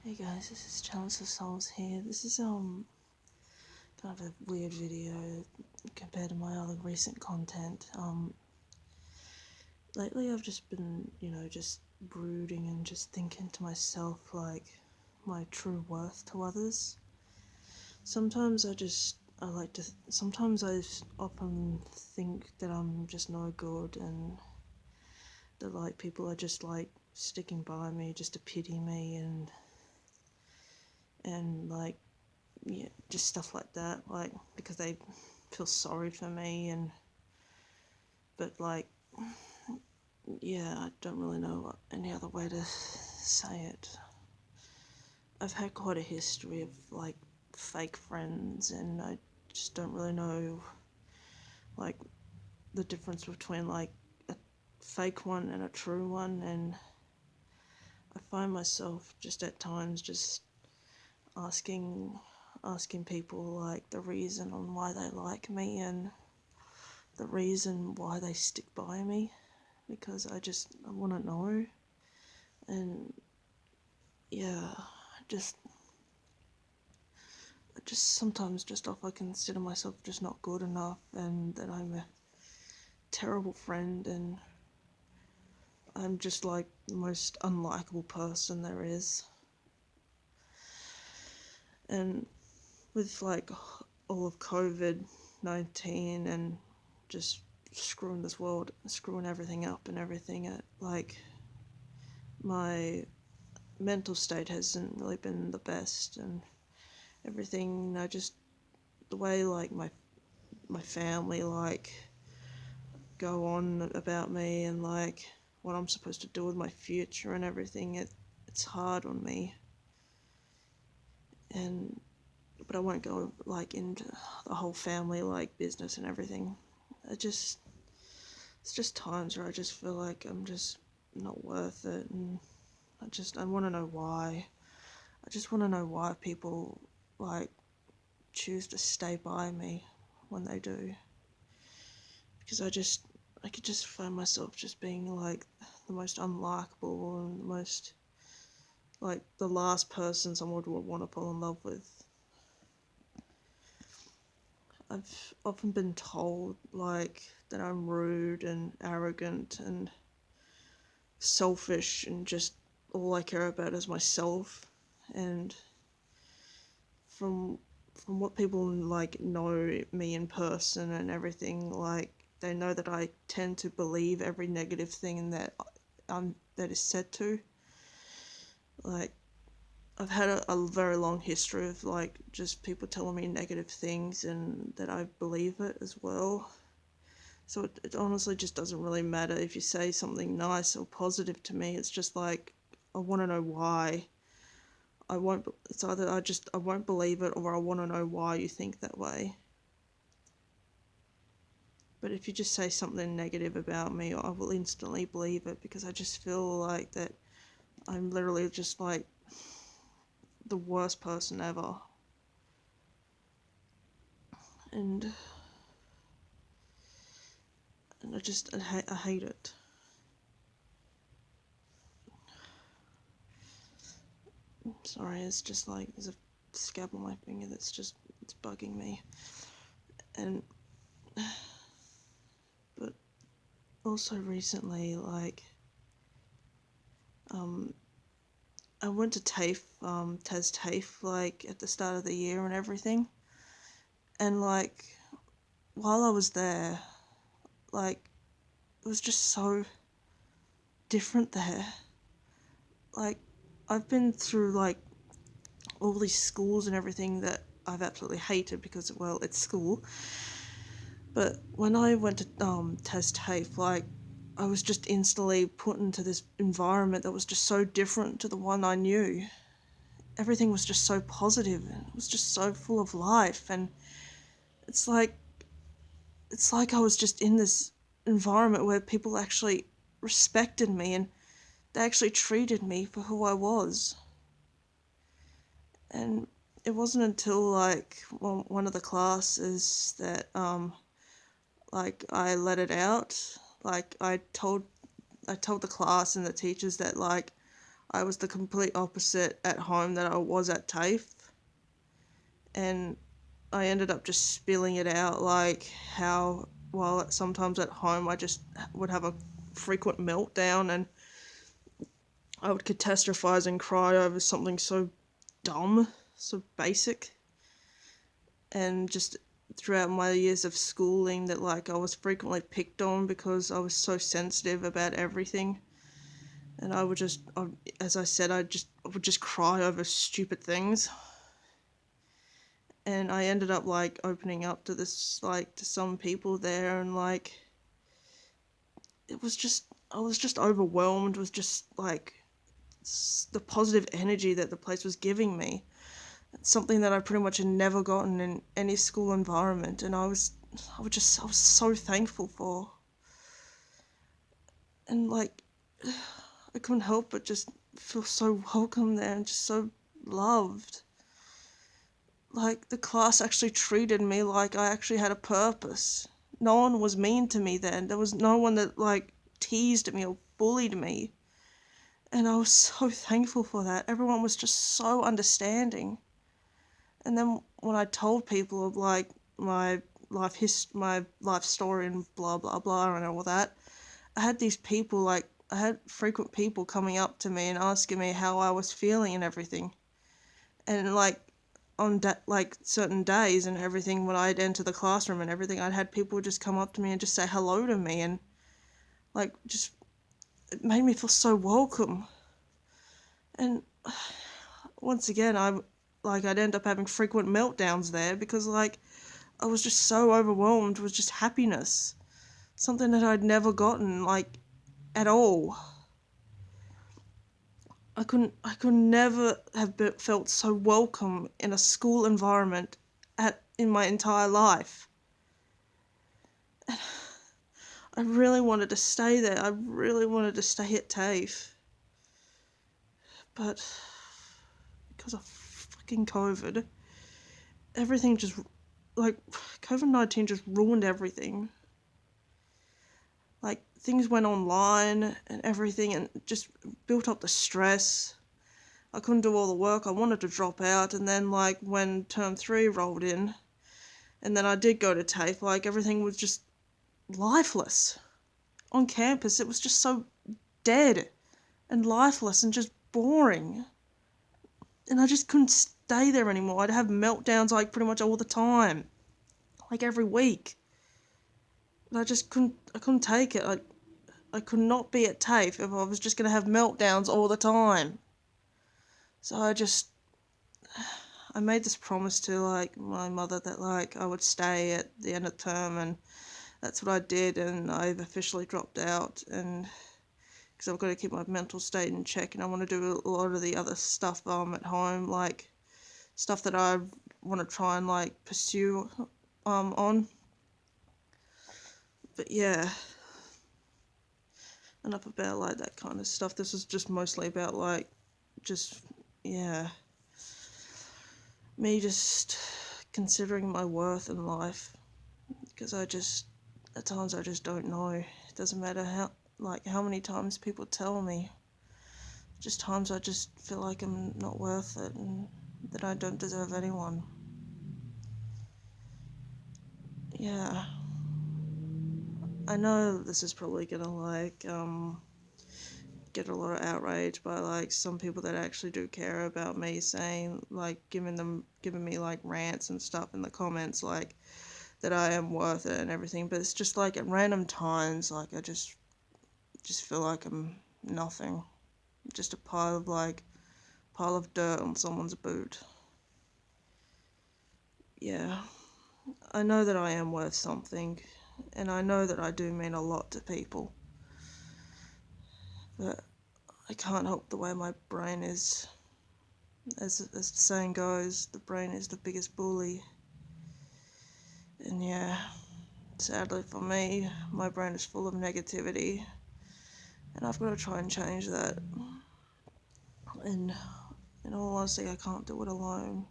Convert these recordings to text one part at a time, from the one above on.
Hey guys, this is Challenge of Souls here. This is kind of a weird video compared to my other recent content. Lately I've just been, just brooding and just thinking to myself like my true worth to others. Sometimes sometimes I often think that I'm just no good and that like people are just like sticking by me just to pity me and like yeah, just stuff like that, like because they feel sorry for me but like yeah, I don't really know any other way to say it. I've had quite a history of like fake friends and I just don't really know like the difference between like a fake one and a true one, and I find myself just at times just asking asking people like the reason on why they like me and the reason why they stick by me, because I want to know. And yeah, just I just sometimes just I consider myself just not good enough and that I'm a terrible friend and I'm just like the most unlikable person there is. And with like all of COVID-19 and just screwing this world, screwing everything up and everything, like my mental state hasn't really been the best and everything. I just the way like my family like go on about me and like what I'm supposed to do with my future and everything, it's hard on me. And but I won't go like into the whole family like business and everything. I just it's just times where I just feel like I'm just not worth it, and I want to know why. I just want to know why people like choose to stay by me when they do, because I could just find myself just being like the most unlikable and the most like the last person someone would want to fall in love with. I've often been told like that I'm rude and arrogant and selfish and just all I care about is myself. And from from what people like know me in person and everything, like they know that I tend to believe every negative thing that that is said to. Like I've had a very long history of like just people telling me negative things and that I believe it as well. So it honestly just doesn't really matter if you say something nice or positive to me. It's just like I want to know why. I won't. It's either I won't believe it or I want to know why you think that way. But if you just say something negative about me, I will instantly believe it because I just feel like that I'm literally just like the worst person ever. And I hate it. Sorry, it's just like there's a scab on my finger that's just it's bugging me. And but also recently, like um, I went to TAFE, TAFE, like at the start of the year and everything. And like while I was there, like it was just so different there. Like I've been through like all these schools and everything that I've absolutely hated because well it's school. But when I went to TAFE, like I was just instantly put into this environment that was just so different to the one I knew. Everything was just so positive and it was just so full of life, and it's like I was just in this environment where people actually respected me and they actually treated me for who I was. And it wasn't until like one of the classes that like I let it out. Like I told the class and the teachers that like I was the complete opposite at home that I was at TAFE, and I ended up just spilling it out, like how, while sometimes at home I just would have a frequent meltdown and I would catastrophize and cry over something so dumb, so basic. And just throughout my years of schooling, that like I was frequently picked on because I was so sensitive about everything. And I would just, as I said, I would just cry over stupid things. And I ended up like opening up to this, like to some people there, and like it was just, I was just overwhelmed with just like the positive energy that the place was giving me. It's something that I pretty much had never gotten in any school environment, and I was so thankful for. And like, I couldn't help but just feel so welcome there and just so loved. Like, the class actually treated me like I actually had a purpose. No one was mean to me then. There was no one that like teased me or bullied me. And I was so thankful for that. Everyone was just so understanding. And then when I told people of like my my life story and blah blah blah and all that, I had these people, like I had frequent people coming up to me and asking me how I was feeling and everything. And like on like certain days and everything, when I'd enter the classroom and everything, I'd had people just come up to me and just say hello to me, and like just, it made me feel so welcome. And once again, I'd end up having frequent meltdowns there because like I was just so overwhelmed with just happiness, something that I'd never gotten like at all. I could never have felt so welcome in a school environment in my entire life. I really wanted to stay there. I really wanted to stay at TAFE. But because of fucking COVID, everything just, like, COVID-19 just ruined everything. Like, things went online and everything and just built up the stress. I couldn't do all the work. I wanted to drop out, and then, like, when term 3 rolled in, and then I did go to TAFE, like, everything was just lifeless. On campus, it was just so dead and lifeless and just boring. And I just couldn't stay there anymore. I'd have meltdowns, like, pretty much all the time. Like, every week. And I couldn't take it. I could not be at TAFE if I was just going to have meltdowns all the time. So I made this promise to, like, my mother that, like, I would stay at the end of term, and that's what I did, and I've officially dropped out, and because I've got to keep my mental state in check, and I want to do a lot of the other stuff at home, like, stuff that I want to try and, like, pursue on. But yeah, enough about, like, that kind of stuff. This is just mostly about, like, just, yeah, me just considering my worth in life, because at times I just don't know. It doesn't matter how many times people tell me. Just times I just feel like I'm not worth it and that I don't deserve anyone. Yeah. I know this is probably gonna, like, get a lot of outrage by, like, some people that actually do care about me, saying, like, giving me, like, rants and stuff in the comments, like, that I am worth it and everything, but it's just, like, at random times, like, I just feel like I'm nothing. Just a pile of dirt on someone's boot. Yeah. I know that I am worth something, and I know that I do mean a lot to people, but I can't help the way my brain is. As the saying goes, the brain is the biggest bully. And yeah, sadly for me, my brain is full of negativity, and I've got to try and change that. And in all honesty, I can't do it alone.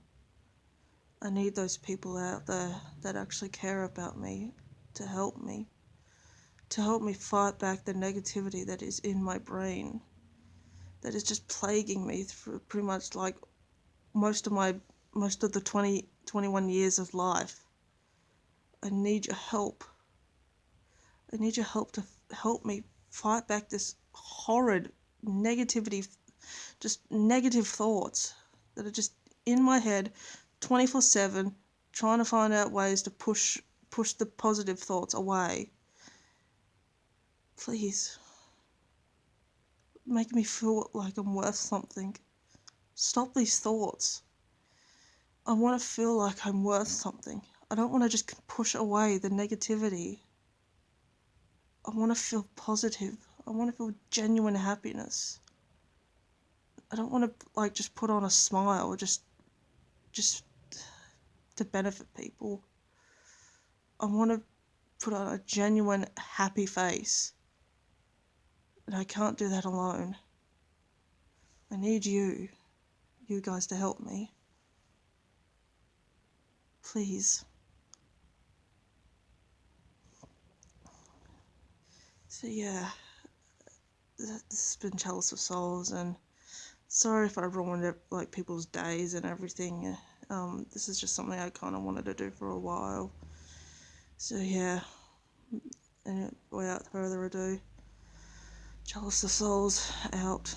I need those people out there that actually care about me to help me. To help me fight back the negativity that is in my brain. that is just plaguing me through pretty much like most of the 21 years of life. I need your help. I need your help to help me fight back this horrid negativity, just negative thoughts that are just in my head 24/7, trying to find out ways to push the positive thoughts away. Please, make me feel like I'm worth something. Stop these thoughts. I want to feel like I'm worth something. I don't want to just push away the negativity. I want to feel positive. I want to feel genuine happiness. I don't want to like just put on a smile just to benefit people. I want to put on a genuine happy face. And I can't do that alone. I need you guys to help me. Please. So yeah, this has been Chalice of Souls, and sorry if I ruined it, like people's days and everything. This is just something I kind of wanted to do for a while. So yeah, and without further ado, Chalice of Souls out.